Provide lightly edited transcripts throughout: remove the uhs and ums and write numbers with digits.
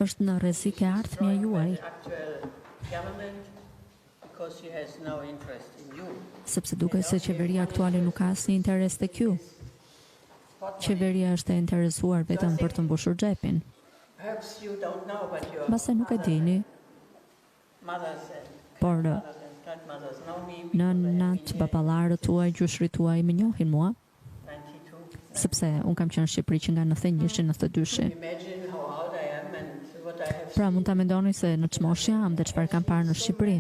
Është në rrezik e ardhmja juaj, sepse duket se qeveria aktuale nuk ka asnjë interes tek ju. Qeveria është e interesuar vetëm për të mbushur xhepin. Mbase nuk e dini, por nënat, baballarët tuaj, gjushrit tuaj më njohin mua, sepse unë kam qenë në Shqipëri që nga 91-92. Pra mund ta mendoni se në çmosh jam dhe çfarë kam parë në Shqipëri.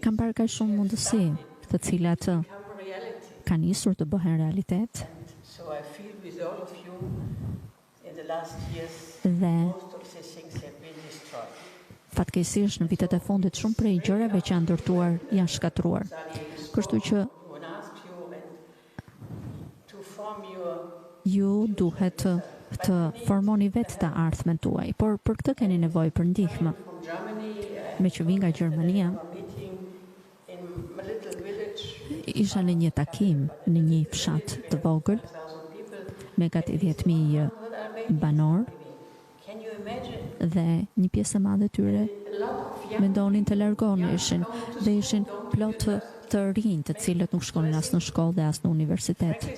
Kam parë kaq shumë mundësi, të cilat kanë nisur të bëhen realitet. Dhe fatkeqësisht në vitet e fundit shumë prej gjërave që janë ndërtuar janë shkatruar. Kështu që ju duhet të formoni vetë të ardhmen tuaj, por për këtë keni nevojë për ndihmë. Me që vi nga Gjermania, isha në një takim në një fshat të vogël me gati 10.000 banor dhe një pjesë e madhe tyre mendonin të largoheshin dhe ishin plot të rinj të cilët nuk shkonin as në shkollë dhe as në universitet.